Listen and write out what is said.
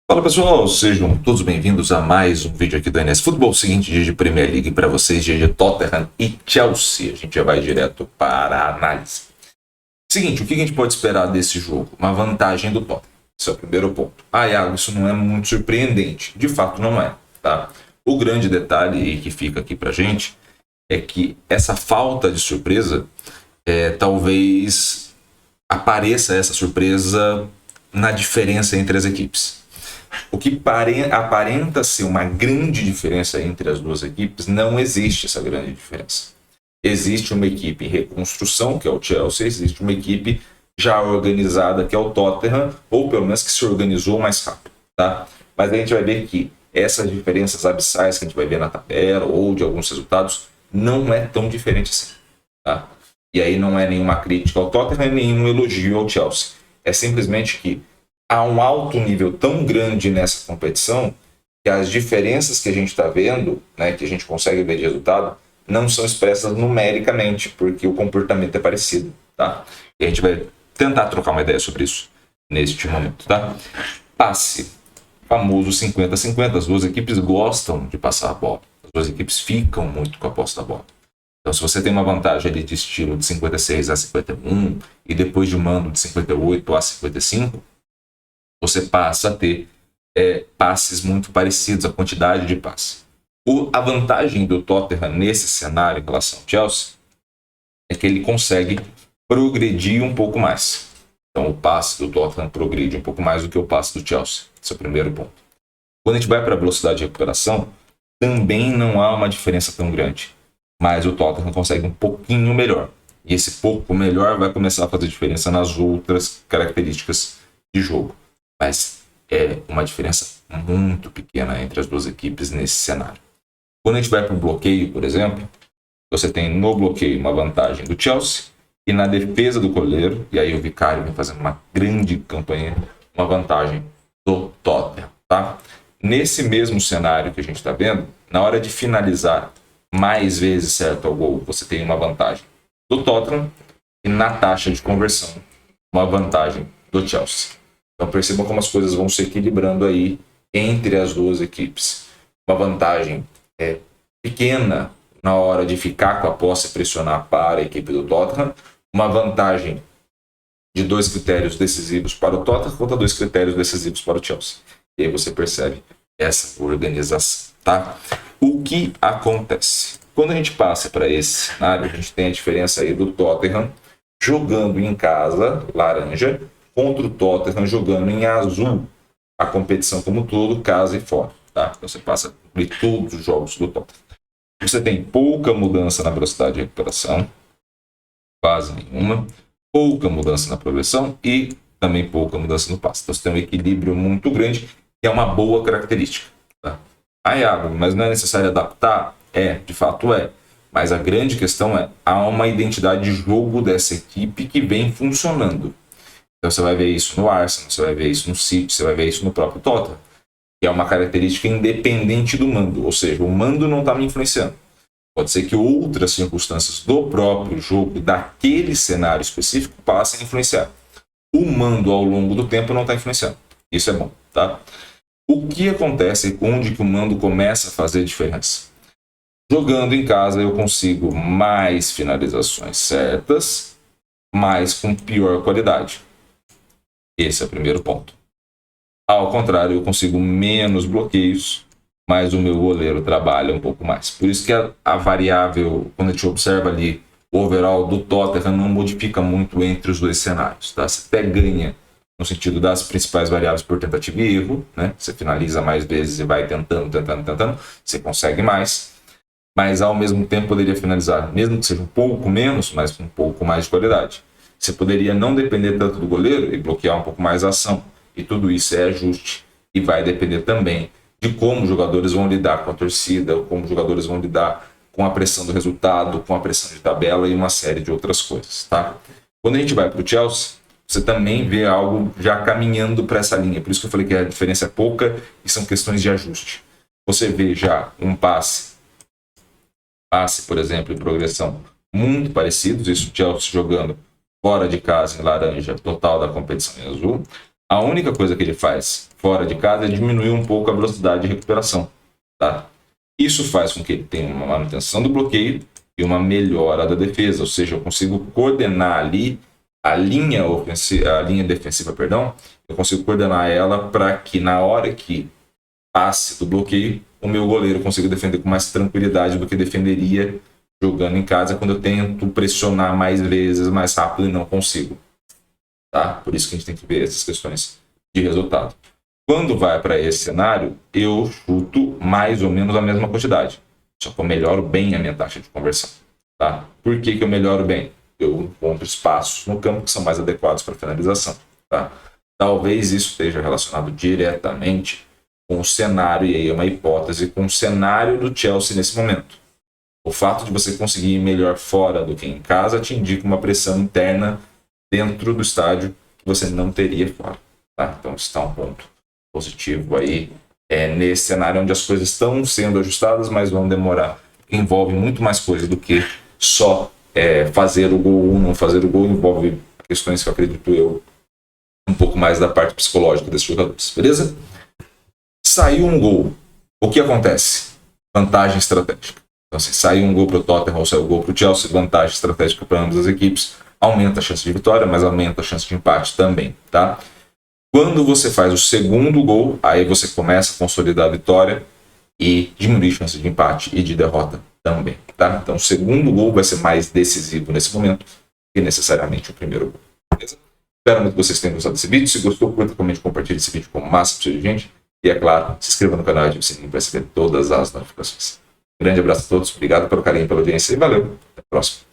Fala pessoal, sejam todos bem-vindos a mais um vídeo aqui do NS Futebol. Seguinte dia de Premier League para vocês, dia de Tottenham e Chelsea. A gente já vai direto para a análise. Seguinte, o que a gente pode esperar desse jogo? Uma vantagem do Tottenham. Esse é o primeiro ponto. Iago, isso não é muito surpreendente. De fato não é, tá? O grande detalhe que fica aqui pra gente é que essa falta de surpresa, talvez apareça essa surpresa na diferença entre as equipes. O que aparenta ser uma grande diferença entre as duas equipes, não existe essa grande diferença. Existe uma equipe em reconstrução, que é o Chelsea, existe uma equipe já organizada, que é o Tottenham, ou pelo menos que se organizou mais rápido, tá? Mas a gente vai ver que essas diferenças abissais que a gente vai ver na tabela ou de alguns resultados não é tão diferente assim, tá? E aí não é nenhuma crítica ao Tottenham, nenhum elogio ao Chelsea. É simplesmente que há um alto nível tão grande nessa competição que as diferenças que a gente está vendo, né, que a gente consegue ver de resultado, não são expressas numericamente, porque o comportamento é parecido, tá? E a gente vai tentar trocar uma ideia sobre isso neste momento, tá? Passe, famoso 50-50, as duas equipes gostam de passar a bola, as duas equipes ficam muito com a posse da bola. Então, se você tem uma vantagem ali de estilo de 56 a 51 e depois de um mando de 58 a 55, você passa a ter passes muito parecidos, a quantidade de passes. A vantagem do Tottenham nesse cenário em relação ao Chelsea é que ele consegue progredir um pouco mais. Então, o passe do Tottenham progride um pouco mais do que o passe do Chelsea. Esse é o primeiro ponto. Quando a gente vai para a velocidade de recuperação, também não há uma diferença tão grande. Mas o Tottenham consegue um pouquinho melhor. E esse pouco melhor vai começar a fazer diferença nas outras características de jogo. Mas é uma diferença muito pequena entre as duas equipes nesse cenário. Quando a gente vai para o bloqueio, por exemplo, você tem no bloqueio uma vantagem do Chelsea e na defesa do goleiro, e aí o Vicario vem fazendo uma grande campanha, uma vantagem do Tottenham, tá? Nesse mesmo cenário que a gente está vendo, na hora de finalizar mais vezes certo ao gol, você tem uma vantagem do Tottenham e na taxa de conversão, uma vantagem do Chelsea. Então percebam como as coisas vão se equilibrando aí entre as duas equipes. Uma vantagem pequena na hora de ficar com a posse e pressionar para a equipe do Tottenham. Uma vantagem de 2 critérios decisivos para o Tottenham contra 2 critérios decisivos para o Chelsea. E aí você percebe essa organização, tá? O que acontece? Quando a gente passa para esse cenário, a gente tem a diferença aí do Tottenham jogando em casa, laranja, contra o Tottenham jogando em azul, a competição como todo, casa e fora, tá? Então você passa a cobrir todos os jogos do Tottenham. Você tem pouca mudança na velocidade de recuperação, quase nenhuma, pouca mudança na progressão e também pouca mudança no passe. Então você tem um equilíbrio muito grande, que é uma boa característica, tá? Iago, mas não é necessário adaptar? De fato é. Mas a grande questão há uma identidade de jogo dessa equipe que vem funcionando. Então você vai ver isso no Arsenal, você vai ver isso no City, você vai ver isso no próprio Tottenham, que é uma característica independente do mando, ou seja, o mando não está me influenciando. Pode ser que outras circunstâncias do próprio jogo, daquele cenário específico, passem a influenciar. O mando ao longo do tempo não está influenciando. Isso é bom, tá? O que acontece onde que o mando começa a fazer diferença? Jogando em casa eu consigo mais finalizações certas, mas com pior qualidade. Esse é o primeiro ponto. Ao contrário, eu consigo menos bloqueios, mas o meu goleiro trabalha um pouco mais. Por isso que a variável, quando a gente observa ali o overall do Tottenham, não modifica muito entre os dois cenários, tá? Você até ganha no sentido das principais variáveis por tentativa e erro, né? Você finaliza mais vezes e vai tentando, você consegue mais, mas ao mesmo tempo poderia finalizar, mesmo que seja um pouco menos, mas com um pouco mais de qualidade. Você poderia não depender tanto do goleiro e bloquear um pouco mais a ação. E tudo isso é ajuste. E vai depender também de como os jogadores vão lidar com a torcida, como os jogadores vão lidar com a pressão do resultado, com a pressão de tabela e uma série de outras coisas, tá? Quando a gente vai para o Chelsea, você também vê algo já caminhando para essa linha. Por isso que eu falei que a diferença é pouca e são questões de ajuste. Você vê já um passe, por exemplo, em progressão muito parecidos, isso o Chelsea jogando fora de casa em laranja, total da competição em azul. A única coisa que ele faz fora de casa é diminuir um pouco a velocidade de recuperação. Tá? Isso faz com que ele tenha uma manutenção do bloqueio e uma melhora da defesa, ou seja, eu consigo coordenar ali a linha defensiva, eu consigo coordenar ela para que na hora que passe do bloqueio, o meu goleiro consiga defender com mais tranquilidade do que defenderia jogando em casa, quando eu tento pressionar mais vezes, mais rápido e não consigo. Tá? Por isso que a gente tem que ver essas questões de resultado. Quando vai para esse cenário, eu chuto mais ou menos a mesma quantidade, só que eu melhoro bem a minha taxa de conversão. Tá? Por que eu melhoro bem? Eu encontro espaços no campo que são mais adequados para finalização. Tá? Talvez isso esteja relacionado diretamente com o cenário, e aí é uma hipótese, com o cenário do Chelsea nesse momento. O fato de você conseguir ir melhor fora do que em casa te indica uma pressão interna dentro do estádio que você não teria fora. Tá? Então, isso está um ponto positivo aí nesse cenário onde as coisas estão sendo ajustadas, mas vão demorar. Envolve muito mais coisa do que só fazer o gol ou não fazer o gol, envolve questões que eu acredito um pouco mais da parte psicológica desses jogadores, beleza? Saiu um gol, o que acontece? Vantagem estratégica. Então, se saiu um gol para o Tottenham ou saiu um gol para o Chelsea, vantagem estratégica para ambas as equipes, aumenta a chance de vitória, mas aumenta a chance de empate também, tá? Quando você faz o segundo gol, aí você começa a consolidar a vitória e diminuir a chance de empate e de derrota também, tá? Então, o segundo gol vai ser mais decisivo nesse momento que necessariamente o primeiro gol, beleza? Espero muito que vocês tenham gostado desse vídeo. Se gostou, curta, comente, compartilhe esse vídeo com o máximo possível de gente. E, é claro, se inscreva no canal e ative o sininho para receber todas as notificações. Grande abraço a todos, obrigado pelo carinho e pela audiência e valeu, até a próxima.